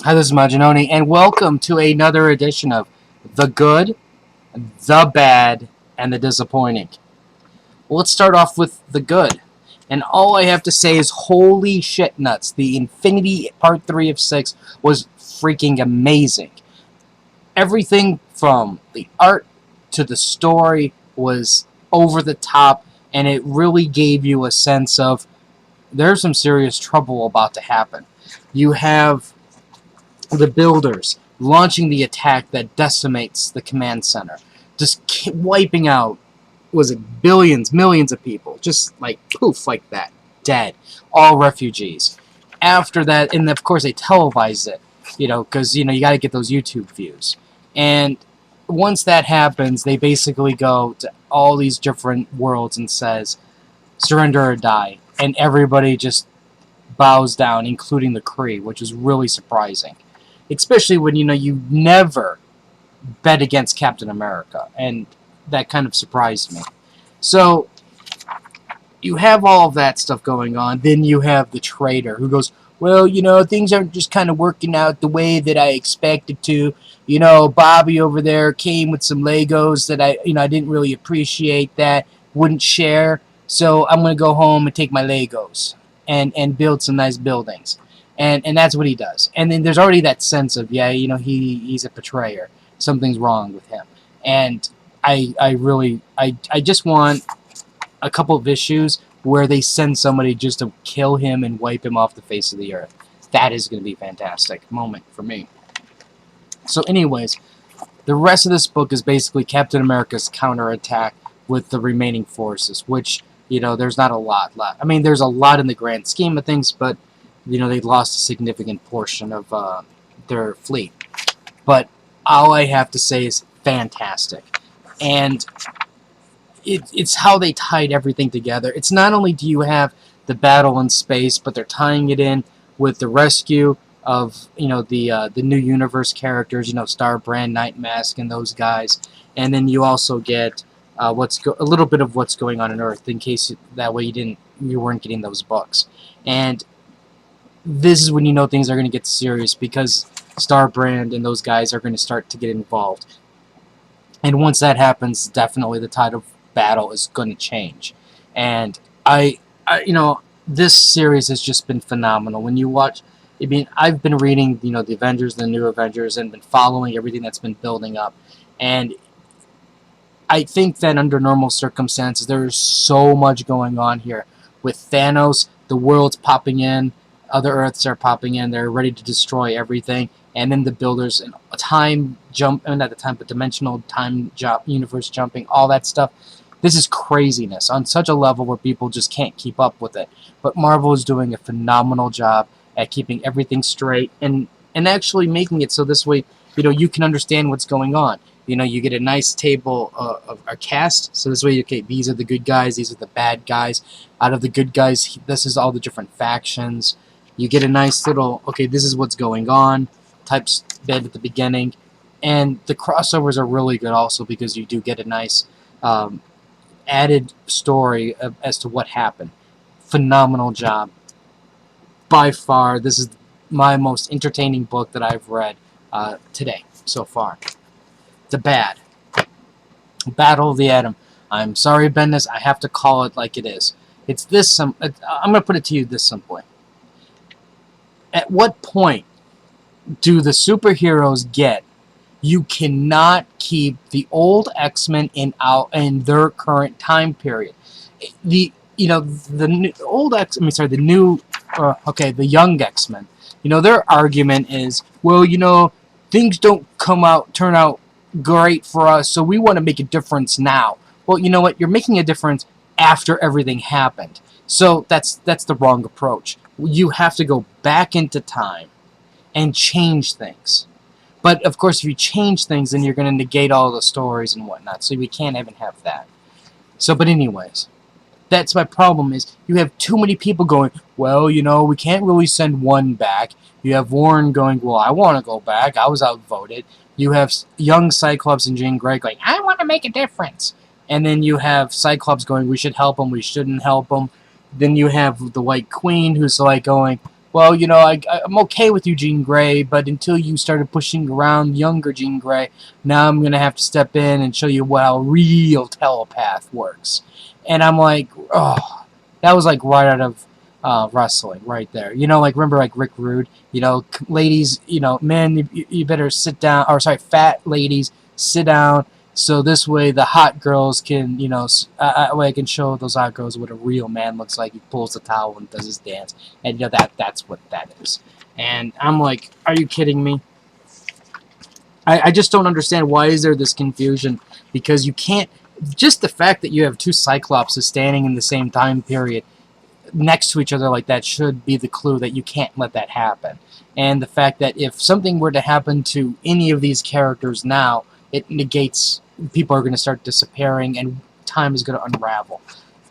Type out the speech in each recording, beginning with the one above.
Hi, this is Maginoni, and welcome to another edition of The Good, The Bad, and The Disappointing. Well, let's start off with the good. And all I have to say is holy shit nuts. The Infinity Part 3 of 6 was freaking amazing. Everything from the art to the story was over the top, and it really gave you a sense of there's some serious trouble about to happen. You have the builders launching the attack that decimates the command center, just wiping out, was it billions, millions of people, just like poof, like that, dead, all refugees. After that, and of course they televise it, because you got to get those YouTube views. And once that happens, they basically go to all these different worlds and says, "Surrender or die," and everybody just bows down, including the Kree, which is really surprising, especially when you never bet against Captain America, and that kind of surprised me. So you have all of that stuff going on. Then you have the traitor who goes, "Well, things aren't just kind of working out the way that I expected to. Bobby over there came with some Legos that I didn't really appreciate that, wouldn't share. So I'm gonna go home and take my Legos and build some nice buildings." And that's what he does. And then there's already that sense of, yeah, he's a betrayer. Something's wrong with him. And I just want a couple of issues where they send somebody just to kill him and wipe him off the face of the earth. That is going to be a fantastic moment for me. So, anyways, the rest of this book is basically Captain America's counterattack with the remaining forces, which, there's not a lot left. I mean, there's a lot in the grand scheme of things, but, they lost a significant portion of their fleet. But all I have to say is fantastic. And it's how they tied everything together. It's not only do you have the battle in space, but they're tying it in with the rescue of the new universe characters, Starbrand, Night Mask, and those guys, and then you also get a little bit of what's going on Earth, in case that way you weren't getting those books. And this is when things are going to get serious, because Starbrand and those guys are going to start to get involved. And once that happens, definitely the tide of battle is going to change. And this series has just been phenomenal. When you watch, I've been reading, the Avengers, the new Avengers, and been following everything that's been building up. And I think that under normal circumstances, there is so much going on here. With Thanos, the world's popping in, other Earths are popping in, they're ready to destroy everything. And then the builders and time jump, and at the time, but dimensional time jump, universe jumping, all that stuff. This is craziness on such a level where people just can't keep up with it. But Marvel is doing a phenomenal job at keeping everything straight and actually making it so this way, you can understand what's going on. You get a nice table of our cast. So this way, okay, these are the good guys, these are the bad guys. Out of the good guys, this is all the different factions. You get a nice little, okay, this is what's going on type bit at the beginning. And the crossovers are really good also, because you do get a nice added story as to what happened. Phenomenal job. By far, this is my most entertaining book that I've read today so far. The bad. Battle of the Atom. I'm sorry, Bendis, I have to call it like it is. It's this. I'm going to put it to you this simply. At what point do the superheroes get you cannot keep the old X-Men in their current time period? The old X, I mean, sorry, the new, the young X-Men. Their argument is, well, things don't turn out great for us, so we want to make a difference now. Well, you know what? You're making a difference after everything happened. So that's the wrong approach. You have to go back into time and change things. But of course, if you change things, then you're going to negate all the stories and whatnot. So we can't even have that. So, but anyways, that's my problem, is you have too many people going, well, we can't really send one back. You have Warren going, well, I want to go back. I was outvoted. You have young Cyclops and Jean Grey going, I want to make a difference. And then you have Cyclops going, we should help him, we shouldn't help him. Then you have the White Queen, who's like going, well, I'm okay with you, Jean Grey, but until you started pushing around younger Jean Grey, now I'm going to have to step in and show you how a real telepath works. And I'm like, oh, that was like right out of wrestling right there. Like, remember, like Rick Rude, ladies, men, you better sit down, or sorry, fat ladies, sit down. So this way, the hot girls can, I can show those hot girls what a real man looks like. He pulls the towel and does his dance, and that's what that is. And I'm like, are you kidding me? I just don't understand, why is there this confusion? Because you can't. Just the fact that you have two Cyclopses standing in the same time period next to each other like that should be the clue that you can't let that happen. And the fact that if something were to happen to any of these characters now, it negates, people are going to start disappearing and time is going to unravel.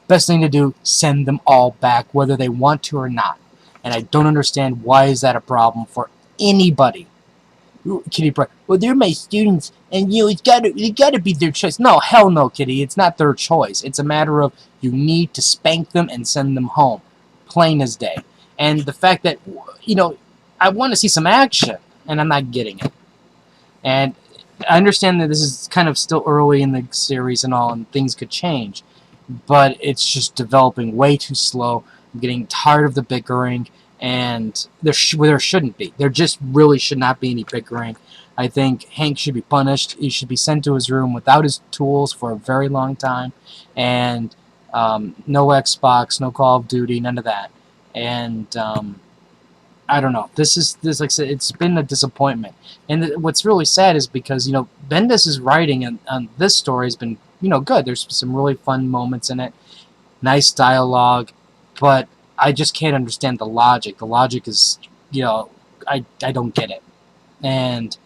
Best thing to do, send them all back, whether they want to or not. And I don't understand, why is that a problem for anybody. Kitty Pryde, well, they're my students, and it's gotta be their choice. No, hell no, Kitty. It's not their choice. It's a matter of, you need to spank them and send them home, plain as day. And the fact that, I want to see some action, and I'm not getting it. And I understand that this is kind of still early in the series and all, and things could change, but it's just developing way too slow. I'm getting tired of the bickering, and there shouldn't be. There just really should not be any bickering. I think Hank should be punished. He should be sent to his room without his tools for a very long time, and no Xbox, no Call of Duty, none of that. And I don't know. This like I said, it's been a disappointment. And what's really sad is because Bendis' writing on this story has been good. There's some really fun moments in it, nice dialogue, but I just can't understand the logic. The logic is, I don't get it, and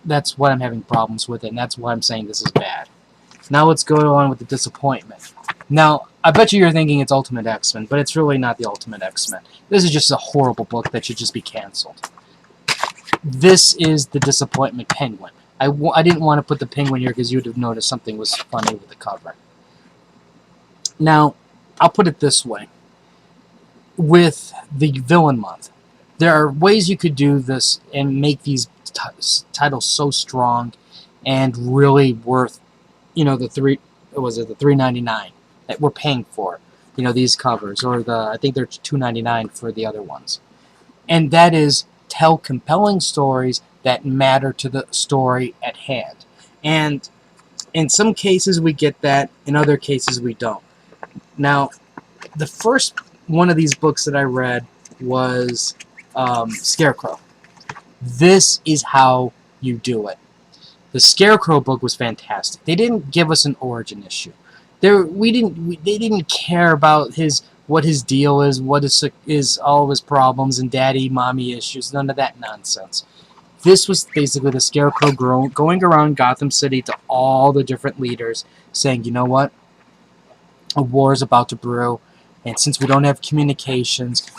that's what I'm having problems with it, and that's why I'm saying this is bad. Now let's go on with the disappointment. Now, I bet you're thinking it's Ultimate X-Men, but it's really not the Ultimate X-Men. This is just a horrible book that should just be canceled. This is the Disappointment Penguin. I didn't want to put the penguin here because you would have noticed something was funny with the cover. Now, I'll put it this way. With the Villain Month, there are ways you could do this and make these titles so strong and really worth, the $3.99 that we're paying for, these covers, or I think they're $2.99 for the other ones. And that is, tell compelling stories that matter to the story at hand. And in some cases we get that, in other cases we don't. Now, the first one of these books that I read was Scarecrow. This is how you do it. The Scarecrow book was fantastic. They didn't give us an origin issue. They didn't care about what his deal is, what is all of his problems and daddy, mommy issues, none of that nonsense. This was basically the Scarecrow going around Gotham City to all the different leaders, saying, you know what? A war is about to brew, and since we don't have communications,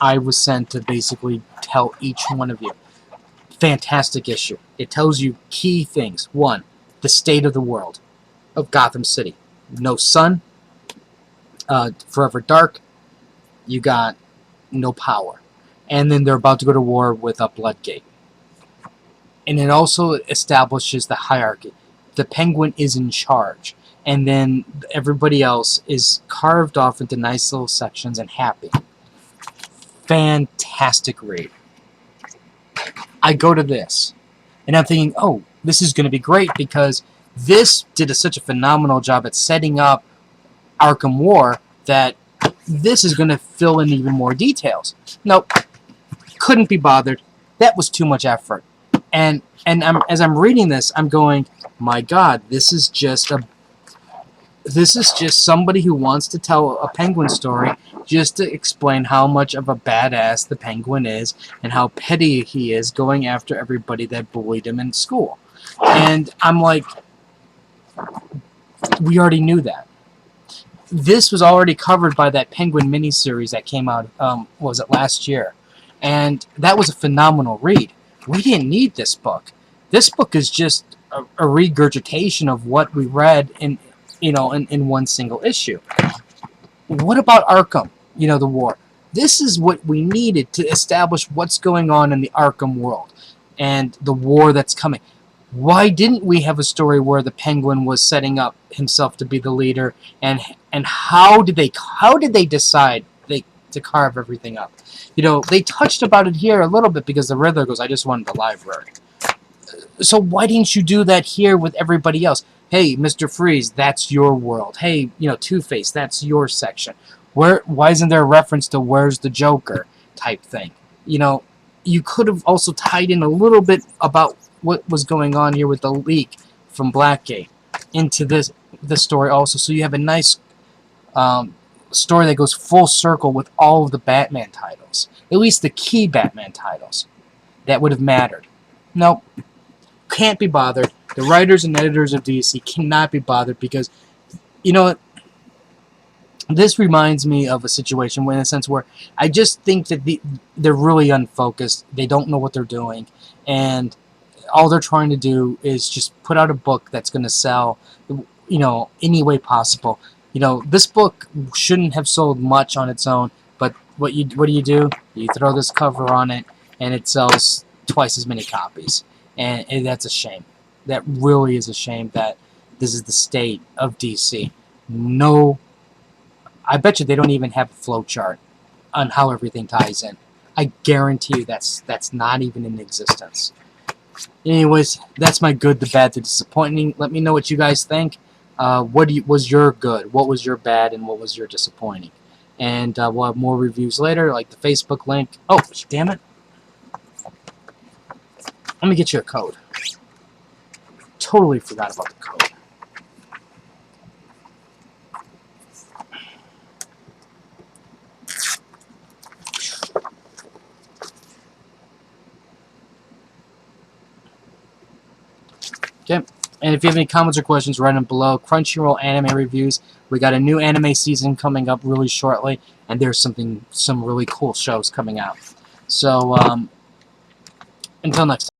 I was sent to basically tell each one of you. Fantastic issue. It tells you key things. One, the state of the world of Gotham City. No sun, forever dark, you got no power. And then they're about to go to war with Bloodgate. And it also establishes the hierarchy. The Penguin is in charge. And then everybody else is carved off into nice little sections and happy. Fantastic read. I go to this, and I'm thinking, oh, this is going to be great, because this did such a phenomenal job at setting up Arkham War that this is going to fill in even more details. Nope. Couldn't be bothered. That was too much effort. And as I'm reading this, I'm going, my God, this is just somebody who wants to tell a Penguin story just to explain how much of a badass the Penguin is and how petty he is going after everybody that bullied him in school. And I'm like, we already knew that. This was already covered by that Penguin miniseries that came out, was it last year? And that was a phenomenal read. We didn't need this book. This book is just a regurgitation of what we read in one single issue. What about Arkham? The war. This is what we needed to establish what's going on in the Arkham world and the war that's coming. Why didn't we have a story where the Penguin was setting up himself to be the leader, and how did they decide to carve everything up? You know, they touched about it here a little bit because the Riddler goes, "I just wanted the library." So why didn't you do that here with everybody else? Hey, Mr. Freeze, that's your world. Hey, you know, Two-Face, that's your section. Why isn't there a reference to where's the Joker type thing? You know, you could have also tied in a little bit about what was going on here with the leak from Blackgate into this story also, so you have a nice story that goes full circle with all of the Batman titles, at least the key Batman titles that would have mattered. Nope, can't be bothered. The writers and editors of DC cannot be bothered because, you know, this reminds me of a situation in a sense where I just think that they're really unfocused. They don't know what they're doing, and all they're trying to do is just put out a book that's going to sell, you know, any way possible. You know, this book shouldn't have sold much on its own, but what do? You throw this cover on it, and it sells twice as many copies, and that's a shame. That really is a shame that this is the state of DC. No, I bet you they don't even have a flow chart on how everything ties in. I guarantee you that's not even in existence. Anyways, that's my good, the bad, the disappointing. Let me know what you guys think. Was your good? What was your bad? And what was your disappointing? And we'll have more reviews later, like the Facebook link. Oh, damn it. Let me get you a code. Totally forgot about the code. Okay. And if you have any comments or questions, write them below. Crunchyroll anime reviews. We got a new anime season coming up really shortly, and there's some really cool shows coming out. So, until next time.